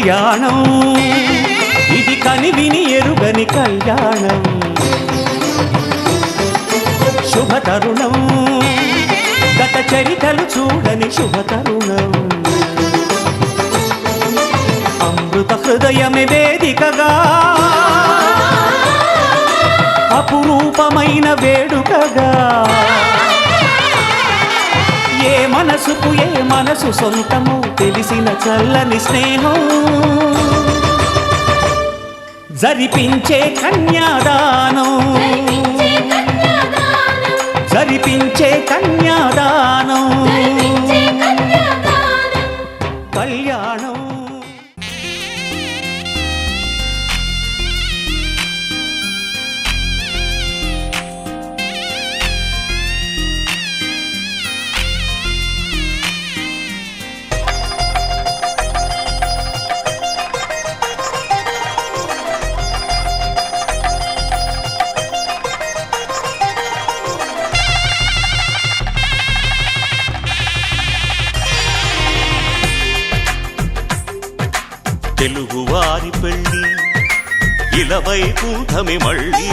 కళ్యాణం ఇది కనివిని ఎరుగని కళ్యాణం శుభతరుణం గత చరితలు చూడని శుభతరుణం అమృత హృదయమే వేదికగా అపురూపమైన వేడుకగా ఏ మనసుకు ఏ మనసు సొంతము తెలిసిన చల్లని స్నేహం జరిపించే కన్యాదానం జరిపించే కన్యాదానం కళ్యాణం తెలుగువారి పెళ్ళి ఇలవైకుంఠమే మళ్ళీ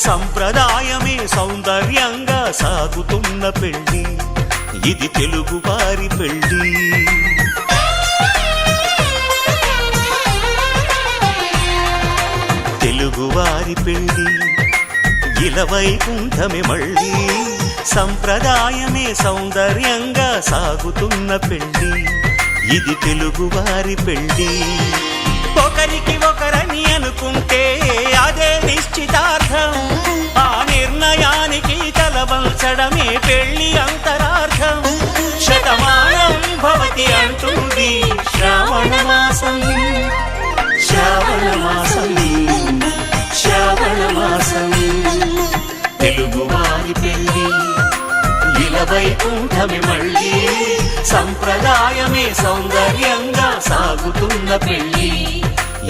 సంప్రదాయమే సౌందర్యంగా సాగుతున్న పెళ్ళి ఇది తెలుగువారి పెళ్ళి తెలుగువారి పెళ్ళి ఇలవైకుంఠమే మళ్ళీ సంప్రదాయమే సౌందర్యంగా సాగుతున్న పెళ్ళి ఇది తెలుగువారి పెళ్ళి ఒకరికి ఒకరని అనుకుంటే అదే నిశ్చితార్థం ఆ నిర్ణయానికి తలవంచడమే పెళ్ళి అంతరార్థం శతమానం భవతి అంటుంది శ్రావణ మాసం శ్రావణ మాసం శ్రావణ మాసం తెలుగువారి పెళ్ళి ఇలవైకుంఠమే మళ్ళీ సంప్రదాయమే సౌందర్యంగా సాగుతున్న పెళ్ళి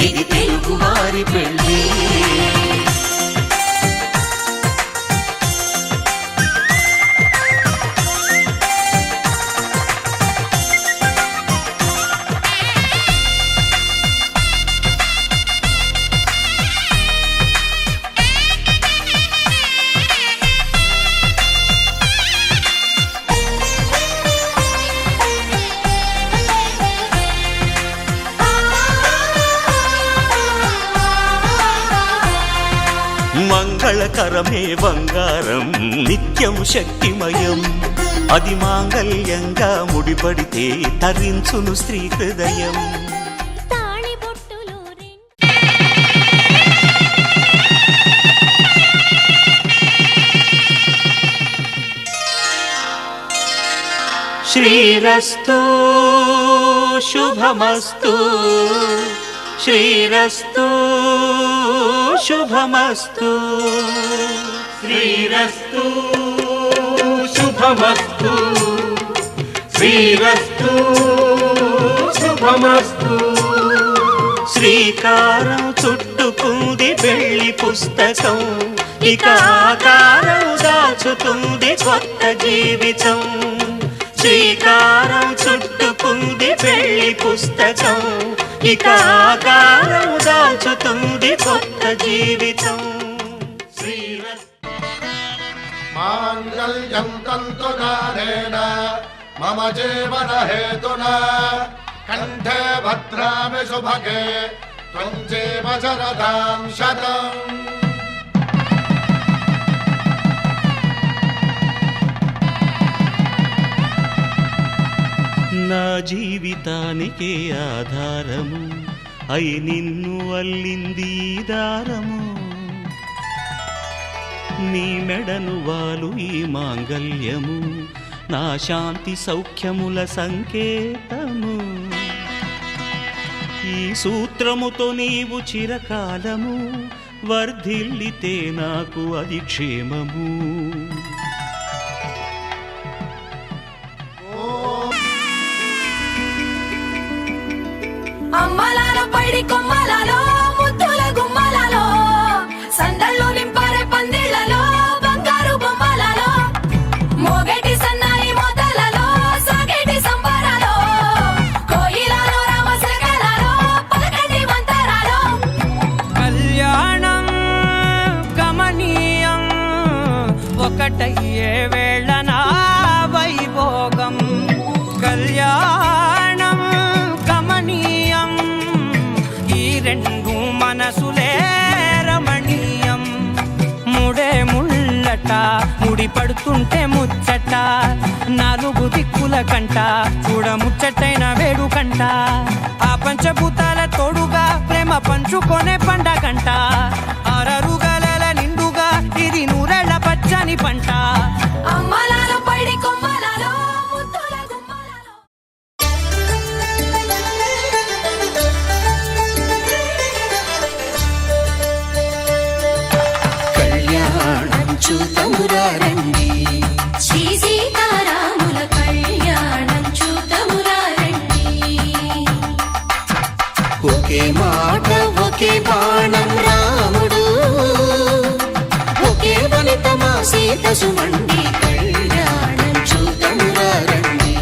ఇది తెలుగువారి పెళ్ళి మంగళకరమే బంగారం నిత్యం శక్తిమయం అది మాంగళ్యంగా ముడిపడితే తరించును స్త్రీ హృదయం శ్రీరస్తు శుభమస్తు శ్రీరస్తు శుభమస్తు శ్రీరస్తు శుభమస్తు శ్రీరస్తు శుభమస్తు శ్రీకారం చుట్టుకుంది పెళ్లి పుస్తకం ఇక ఆకారం దాచుతుంది కొత్త జీవితం శ్రీకారం చుట్టుకుంది పెళ్లి పుస్తకం ఇక ఆకారం దాచుతుంది కొత్త జీవితం మాంగళ్యం తంతునానేన మమ జీవన హేతునా కంఠే భద్రామి శుభగే త్వం జీవ శరదాం శతం నా జీవితానికే ఆధారము అయి నిన్ను అల్లింది దారము నీ మెడను వాలు ఈ మాంగళ్యము నా శాంతి సౌఖ్యముల సంకేతము ఈ సూత్రముతో నీవు చిరకాలము వర్ధిల్లితే నాకు అది క్షేమము అమ్మలాలో పైడి కొమ్మలాలో ముద్దుల గుమ్మలాలో సందళ్ళు నింపారే పందిళ్లలో బంగారు బొమ్మలలో మోగేటి సన్నాయి మోతలలో సాగేటి సంబరాలో కోయిలలో రామశకలలో ఒకటయ్యే వేళనా వైభోగం కళ్యాణం గమనీయం ఈ రెండు మనసులే రమణీయం ముడే ముళ్ళట ముడి పడుతుంటే ముచ్చట నాలుగు దిక్కుల కంట చూడ ముచ్చటైన వేడుకంట ఆ పంచభూతాల తోడుగా ప్రేమ పంచుకొనే పండగంట ఆరరుగల నిండుగా ఇది నూరెళ్ళ పచ్చని పంట అమ్మలాలో పడి కొమ్మలాలో ముద్దుల గుమ్మలాలో కళ్యాణం చూతమురా రండి శ్రీ సీతారాముల కళ్యాణం చూతమురా రండి ఒకే మాట ఒకే బాణం రాముడు ఒకే వనిత మా సీత సుమండి కళ్యాణం చూతమురా రండి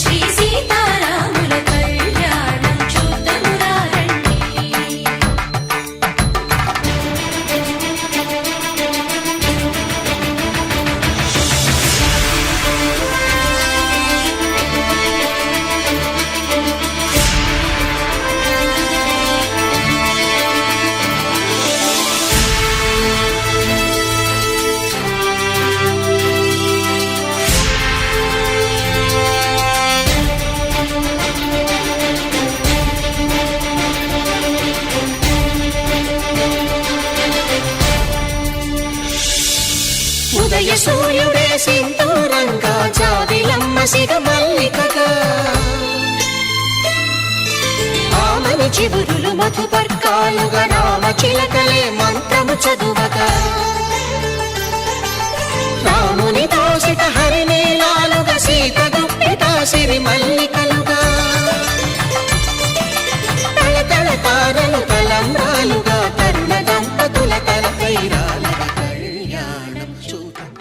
శ్రీ సీతారాముల కళ్యాణం చూతమురా రండి ఉదయ సూర్యుడే సింధూరంగా జాబిలమ్మ సిగ మల్లికగా ఆమని చివురులు మధుపర్కాలుగా రామ చిలకలే మంత్రము చదువగా రాముని దోసిట హరినీలాలుగా సీత గుప్పిట సిరి మల్లికలుగా తళతళ తారలు తలంబ్రాలుగా తరుణ దంపతుల తలపైరాలుగా కళ్యాణం చూద్దాం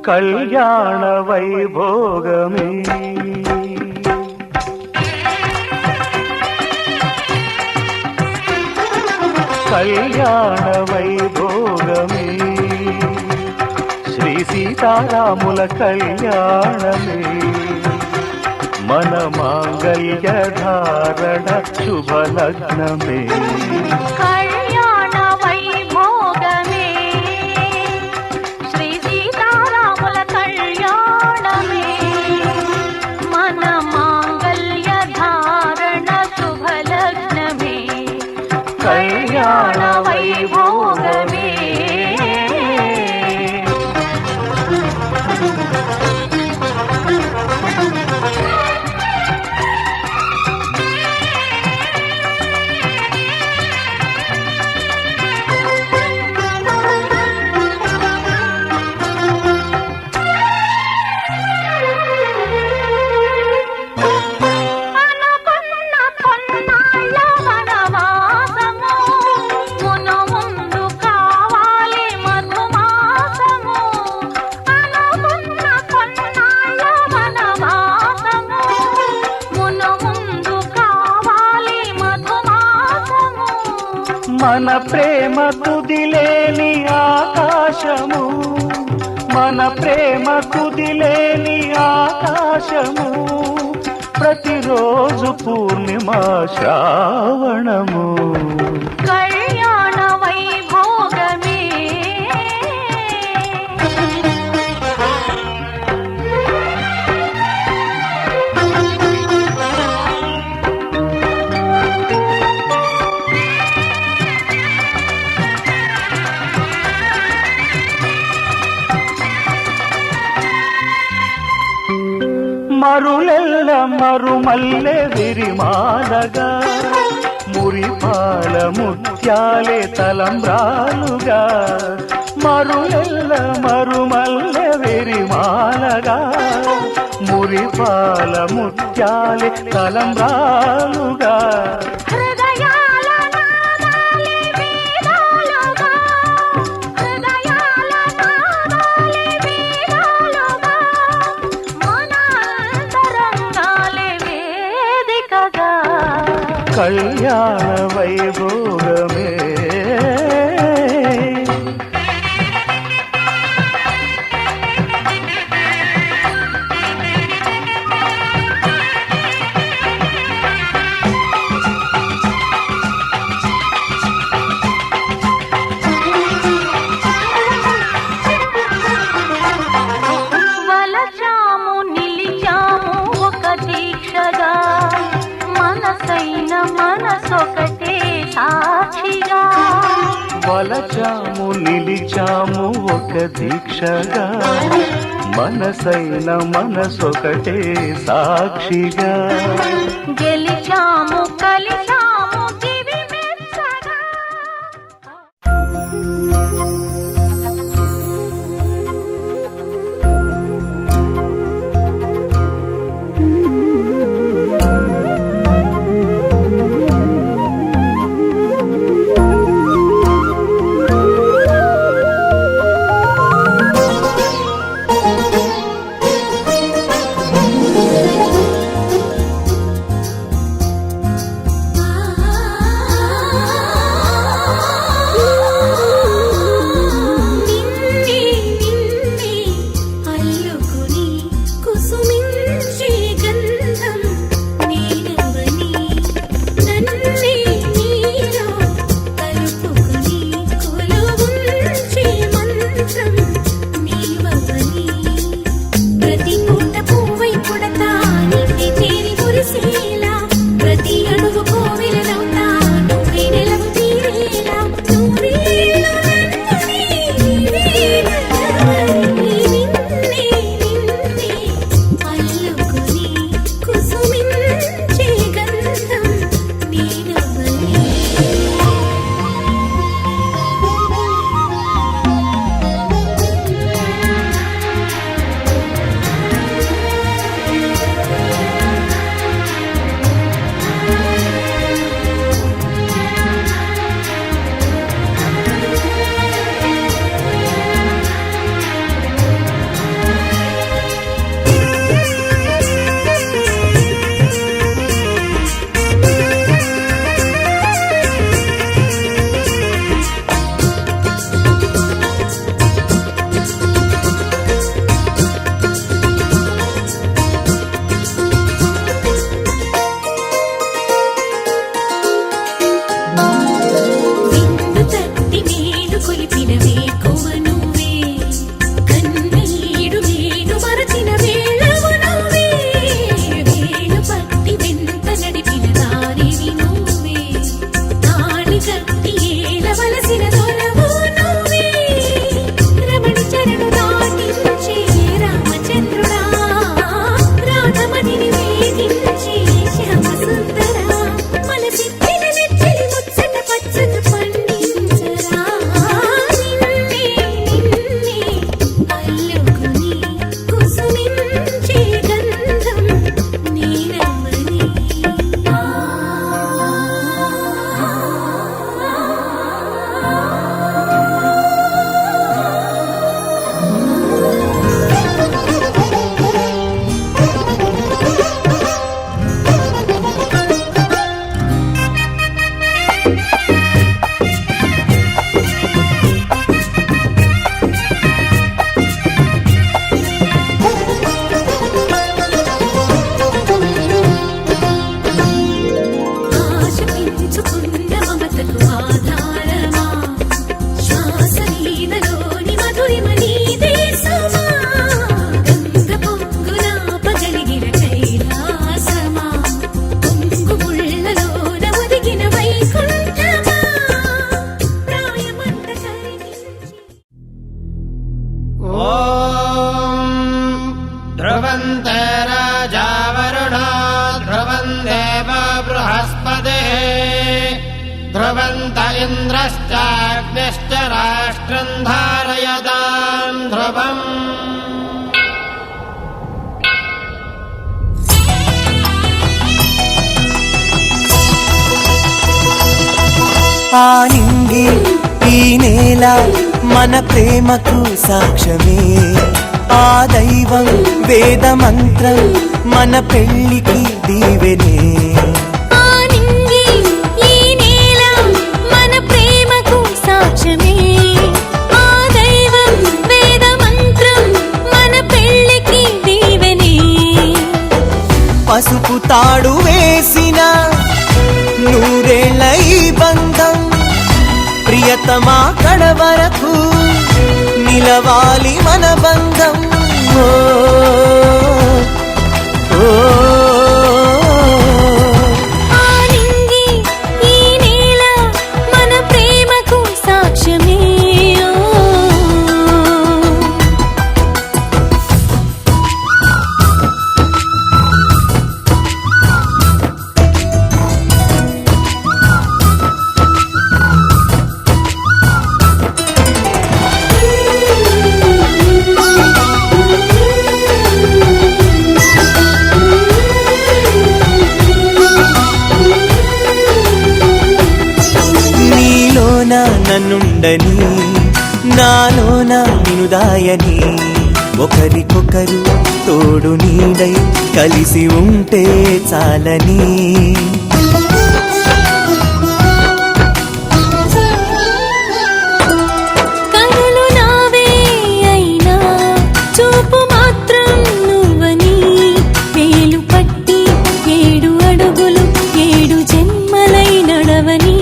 కళ్యాణ వైభోగమే కళ్యాణ వైభోగమే శ్రీ సీతారాముల కళ్యాణమే మన మాంగళ్య ధారణ శుభలగ్నమే కళ్యాణ వైభోగమే శ్రీ సీతారాముల కళ్యాణమే మన మాంగళ్య ధారణ శుభలగ్నమే కళ్యాణ వైభోగమే మన ప్రేమ తుదిలేని ఆకాశము మన ప్రేమ తుదిలేని ఆకాశము ప్రతిరోజు పూర్ణిమ శ్రావణము కళ్యాణ వైభోగమే మరులెల్ల మరుమల్లె విరిమాలగా మురిపాల ముత్యాలే తలంబ్రాలుగా మరులెల్ల మరుమల్లె విరిమాలగా మురిపాల ముత్యాలే తలంబ్రాలుగా హృదయాల నాదాలే వేదాలుగా హృదయాల నాదాలే వేదాలుగా మన అంతరంగాలే వేదికగా కళ్యాణ వైభోగమే వలచాము నిలిచాము ఒక దీక్షగా మనసైన మనసొకటే సాక్షిగా వలచాము నిలిచాము ఒక దీక్షగా మనసైన మనసొకటే సాక్షిగా గెలిచాము కలిచాము దివి మెచ్చగా రాష్ట్రం ధారయతాం ధ్రువం. ఆ నింగి ఈ నేల మన ప్రేమకు సాక్ష్యమే. ఆ దైవం వేద మంత్రం మన పెళ్లికి దీవెనే. ఆ నింగి ఈ నేల మన ప్రేమకు సాక్ష్యమే. ఆ దైవం వేద మంత్రం మన పెళ్లికి దీవెనే. పసుపు తాడు వేసిన నూరేళ్ళ ఈ బంధం ప్రియతమా కడ వరకు నిలవాలి మన బంధం. ఓ ఓ ఆ నింగి ఈ నేల మన ప్రేమకు సాక్ష్యమే. నన్నుండని నాలోన నినుదాయని. ఒకరికొకరు తోడు నీడై కలిసి ఉంటే చాలని. కనులు నావే అయినా చూపు మాత్రం నువ్వని. వేలు పట్టి 7 అడుగులు 7 జన్మలై నడవని.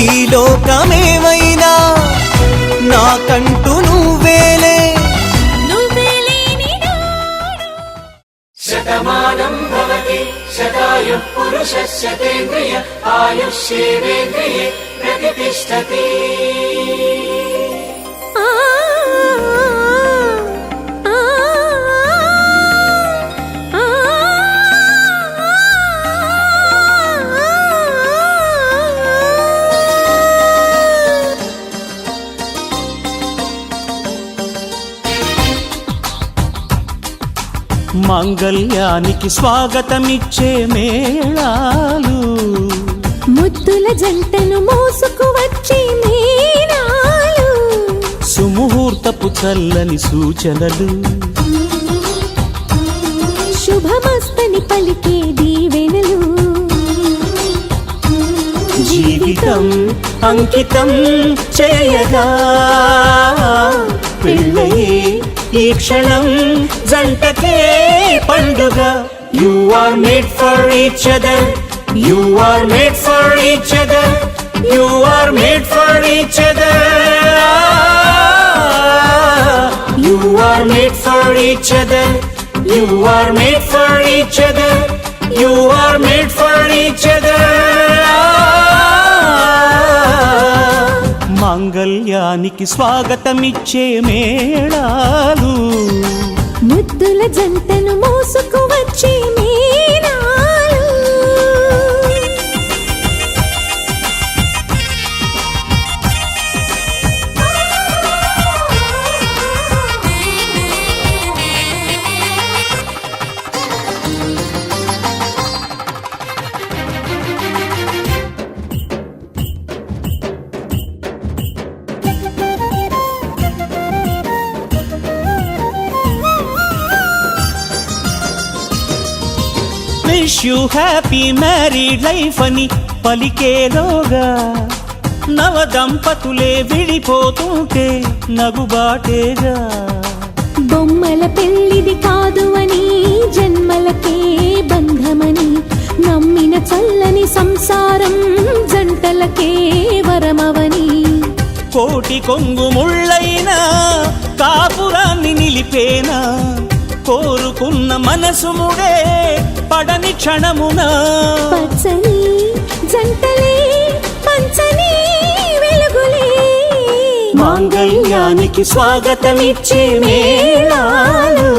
ఈ లోకమేమైనా నాకంటూ నువ్వేలే. నువ్వేలేని శతమానం భవతి శతాయుః పురుషస్య తేంద్రియ ఆయుష్యేవేంద్రియే ప్రతిష్టతి. మాంగళ్యానికి స్వాగతమిచ్చే మేళాలు. ముద్దుల జంటను మోసుకు వచ్చే మీనాలు. సుముహూర్తపు చల్లని సూచనలు. శుభమస్తని పలికే దీవెనలు. జీవితం అంకితం చేయగా పెళ్ళయే ఈ క్షణం జంటకే పండుగ. You are made for each other. You are made for each other. You are made for each other. You are made for each other. You are made for each other. You are made for each other. మాంగళ్యానికి స్వాగతమిచ్చే మేళాలు. ముద్దుల జంటను మోసుకు వచ్చే మీనాలు. Wish you happy married life అని పలికేలోగా నవ దంపతులే విడిపోతుంటే నగుబాటేగా. బొమ్మల పెళ్ళిది కాదు అని జన్మలకే బంధమని నమ్మిన చల్లని సంసారం జంటలకే వరమవని. కోటి కొంగు ముళ్ళైనా కాపురాన్ని నిలిపేనా. కోరుకున్న మనసు ముడే పడని క్షణమున. పచ్చని జంటలే పంచని వెలుగులే. మాంగళ్యానికి స్వాగతమిచ్చే మేళాలు.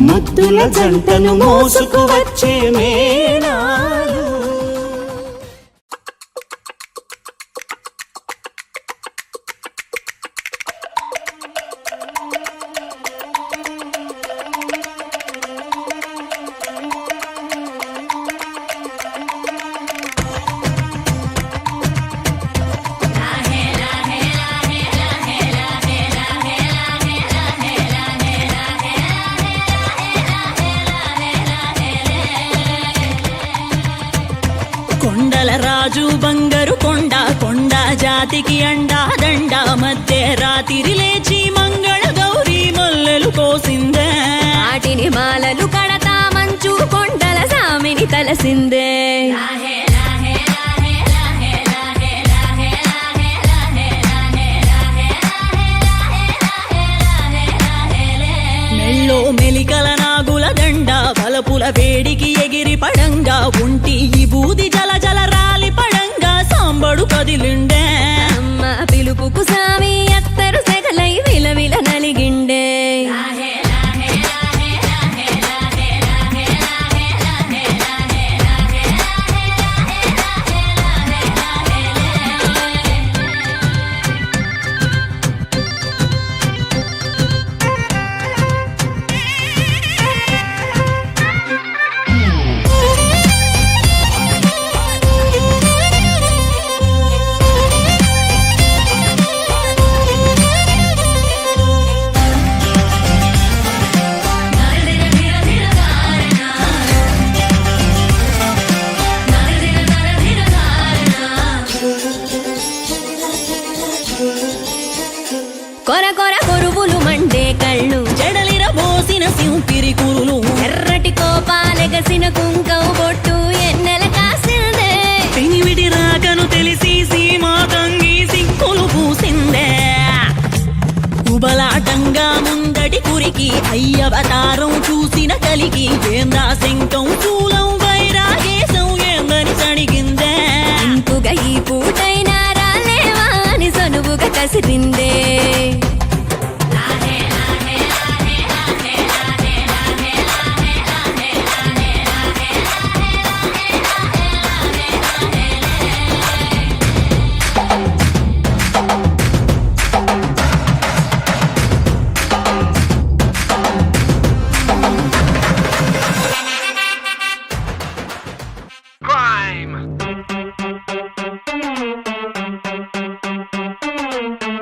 ముద్దుల జంటను మోసుకు వచ్చే మేళాలు. జాతికి అండా దండ మధ్య రాత్రి లేచి మంగళ గౌరీ మొల్లలు కోసిందే వాటిని మాలలు కడతా మంచు కొండల సామిని తలసిందే మెల్లో మెలికల నాగుల దండ బలపుల వేడికి ఎగిరి పడంగా ఉంటి ఈ బూది జల జల రాలి పడంగా సాంబడు కదిలిండే అమ్మ పిలుపుకు సామి అత్తరు సెగలై విలవిల నలిగిండే కొర కొర కొరువులు మండే కళ్ళు జడలిర పోసిన సింపిరి కురులు ఎర్రటి కోపాలెగసిన కుంకం బొట్టు ఎన్నెల కాసిందే పెనివిడి రాకను తెలిసి సీమా తంగి సిక్కులు పూసిందే ఉబలాటంగా ముందటి కురికి అయ్యవతారం చూసిన కలిగి ఏందా శంకం చూలం వైరాగేశం ఏందని సణిగిందే ఇంకుగా ఈ పూటైనా రాలేవా అని సనువుగా కసిరిందే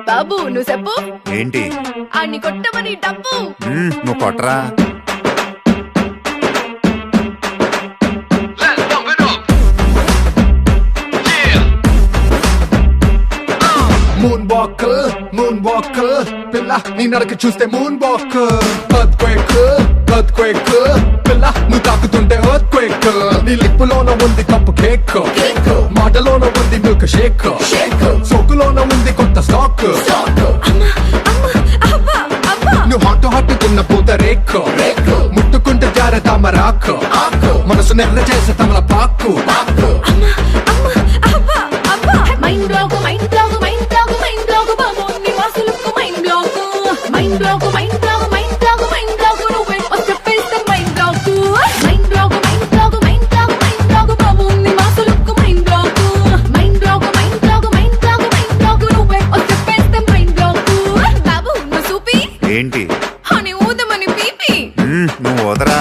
బాబు నువ్వు చెప్పు ఏంటి అన్ని కొట్టమని డబ్బు నువ్వు కొట్టరా మూన్ వాకర్ పిల్ల నీ నడక చూస్తే మూన్ వాకర్ ఎర్త్క్వేక్ పిల్ల నువ్వు తాకుతుంటే ఎర్త్క్వేక్ నీ లిప్పులోన ఉంది కప్పు కేక్ మాటలోన ఉంది మిల్క్ షేక్ సోకులోన ఉంది కొత్త స్టాక్ నువ్వు హాట్ తిన్న పూత రేక్ ముట్టుకుంటే జార తామరాక్ మనసు నెర్ర చేసే తమల పాకు mind block mind block mind block mind block బాబు నీ వాసులకు mind block mind block mind block mind block mind block నువ్వే చెప్పేస్తే mind block mind block mind block mind block mind block బాబు నీ వాసులకు mind block mind block mind block mind block mind block నువ్వే చెప్పేస్తే మైండ్ బ్లాక్ బాబు నువ్వు చూపి ఏంటి అని ఊదమని పీపి నువ్వు వదరా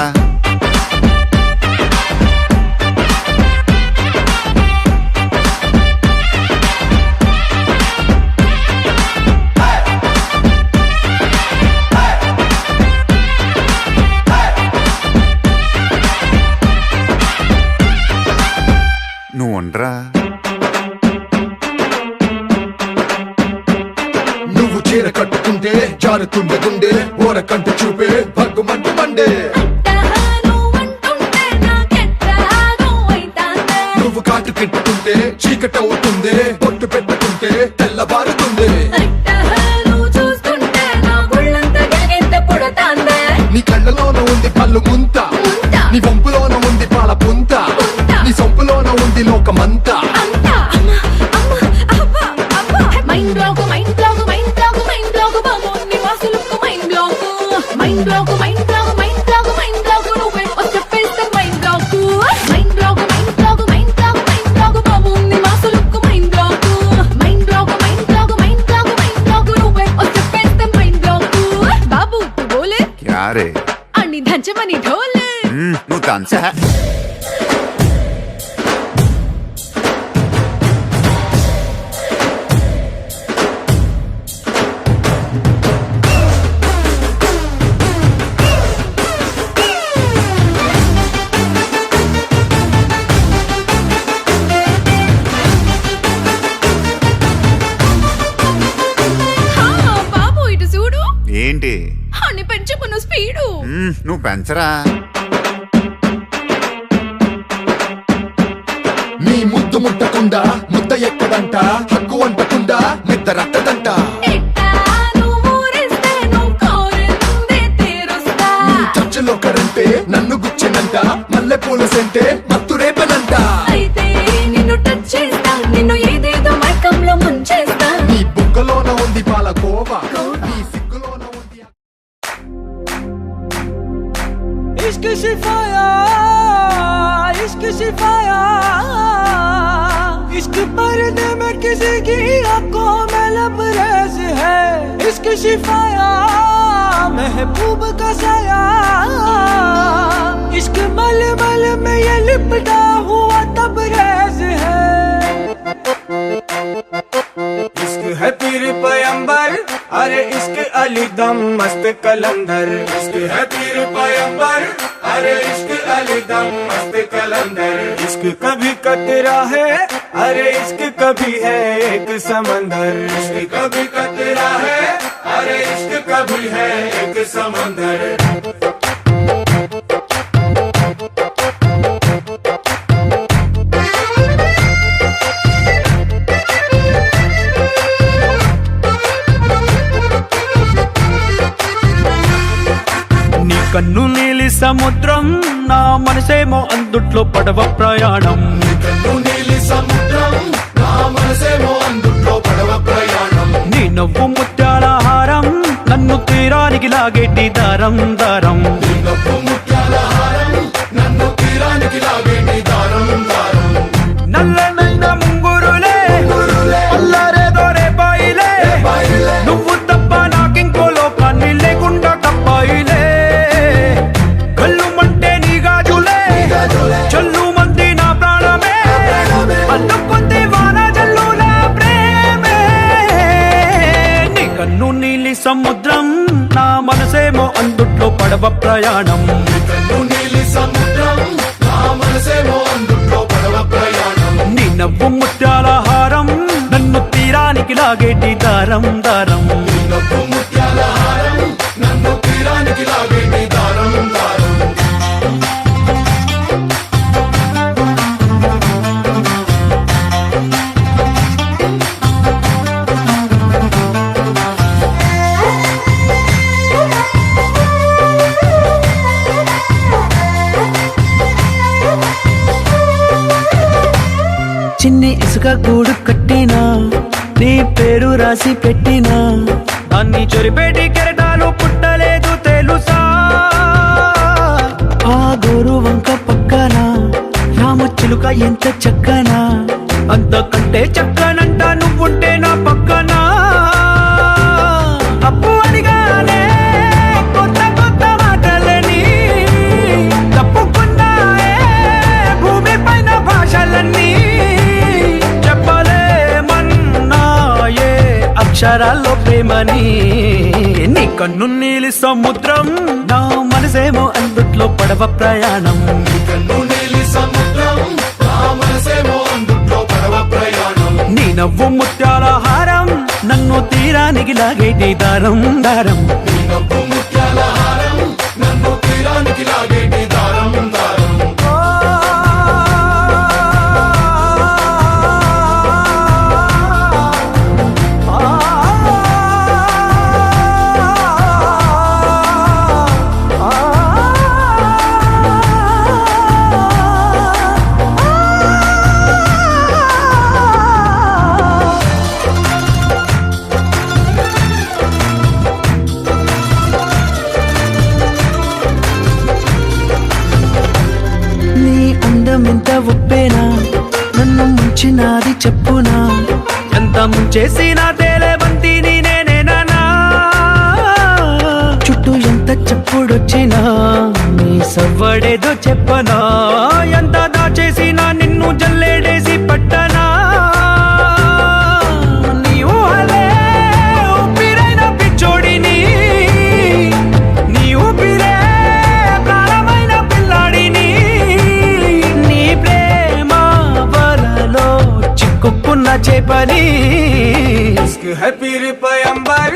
నువ్వు ఉండరా నువ్వు చీర కట్టుకుంటే జారుతుండే గుండె ఓర కంటి చూపే భగ్గుమంటు మండే నువ్వు కాటు కెట్టుకుంటే చీకటి అవుతుంది పొట్టు పెట్టుకుంటే తెల్లబారుతుంది నీ కళ్ళలోన ఉంది కళ్ళు ముంత నీ వంపులోన ఉంది పాల పుంత నీ సొంపులోన ఉంది లోకమంతా mind block mind block mind block mind block బాబు నీ వాసులకు mind block mind block mind block mind block mind block నువ్వే చెప్పేస్తే mind block mind block mind block mind block mind block బాబు నీ వాసులకు mind block mind block mind block mind block mind block నువ్వే చెప్పేస్తే మైండ్ బ్లాక్ బాబు తు బోలే క్యా రే అన్ని దంచమని ఢోలే నువ్వు దంచా నువ్వు పెంచరా. నీ ముద్దు ముట్టకుండా ముద్ద ఎక్కదంట, హక్కు అంటకుండా నిద్ద రట్టదంట. ఎట్టా నువ్వు ఊరిస్తే నువ్వు కోరిందే తీరుస్తా. నీ చర్చలో కరంటే నన్ను గుచ్చినంట, మల్లె పూల సెంటే మత్తు రేపనంట. అయితే నిన్ను టచ్ చేస్తా, నిన్ను ఏదేదో మైకంలో ముంచేస్తా. నీ బుగ్గలోన ఉంది పాలకోవా, నీ సిగ్గులోన ఉంది इश्क शिफाया, इश्क शिफाया, इश्क पर्दे में किसी की आंखों में लबरेज है. इश्क शिफाया, महबूब का साया, इश्क मल मल में ये लिपटा हुआ तबरेज है. इश्क है पीर पैगंबर, अरे इश्क अली दम मस्त कलंदर. इश्क है पीर पैगंबर, अरे इश्क अली दम मस्त कलंदर. इश्क कभी कतरा है, अरे इश्क कभी है एक समंदर. इश्क कभी कतरा है, अरे इश्क कभी है एक समंदर. నీ కన్ను నీలి సముద్రం, నా మనసేమో అందుట్లో పడవ ప్రయాణం. కన్ను నీలి సముద్రం, నా మనసేమో అందుట్లో పడవ ప్రయాణం. నీ నవ్వు ముత్యాల హారం, నన్ను తీరానికి లాగేటి దారం దారం. నీ నవ్వు ముత్యాల హారం, నన్ను తీరానికి లాగేటి దారం దారం. నల్లనైన ముంగురులే, అల్లారేదో రేపాయిలే, నువ్వు తప్ప నాకింకో లోకాన్ని లేకుండా కప్పాయిలే. కళ్ళు మంటే నీ గాజులే, చల్లు మంది నా ప్రాణమే, అల్లం పొంది వాన జల్లుల ప్రేమే. నీ కన్ను నీలి సముద్రం, నా మనసేమో అందుట్లో పడవ ప్రయాణం. కన్ను నీలి సముద్రం, నా మనసేమో అందుట్లో పడవ ప్రయాణం. నీ నవ్వు ముత్యాల హారం, నన్ను తీరానికి లాగేటి దారం దారం. నీ నవ్వు ముత్యాల హారం, నన్ను తీరానికి లాగేటి దారం దారం. చిన్ని ఇసుక గూడు కట్టినా, నీ పేరు రాసి పెట్టినా, దాన్ని చొరిపేటి కెరటాలు పుట్టలేదు తెలుసా. ఆ గోరు వంక పక్కన రామచిలుక ఎంత చక్కనా, అంతకంటే చక్కనంట నువ్వుంటే నా పక్కన. అప్పు అడిగానే కొత్త కొత్త మాటలని, తప్పుకున్నాయే భూమి పైన భాషలన్నీ. చెప్పలేమన్నాయే అక్షరాల్లో ప్రేమని. నీ కన్ను నీలి సముద్రం, నా మనసేమో అందుట్లో పడవ ప్రయాణం. కన్ను నీలి సముద్రం, నా మనసేమో అందుట్లో పడవ ప్రయాణం. నీ నవ్వు ముత్యాల హారం, నన్ను తీరానికి లాగేటి దారం దారం. నీ నవ్వు ముత్యాల హారం, నన్ను తీరానికి లాగేటి దారం దారం. ఎంత ఒప్పేనా, నన్ను ముంచినాది చెప్పునా, ఎంత ముంచేసినా తేలేబంతిని నేనేనా. చుట్టూ ఎంత చెప్పుడొచ్చినా, నీ సవ్వడేదో చెప్పనా, ఎంత దాచేసినా నిన్ను జల్లేడేసి పట్టనా. నీ ఊహలే ఊపిరైన పిచ్చోడిని, నీ ఊపిరే ప్రాణమైన పిల్లాడిని. నీ ప్రేమ వలలో చిక్కుకున్న చేపని. इश्क है पीर पैगंबर,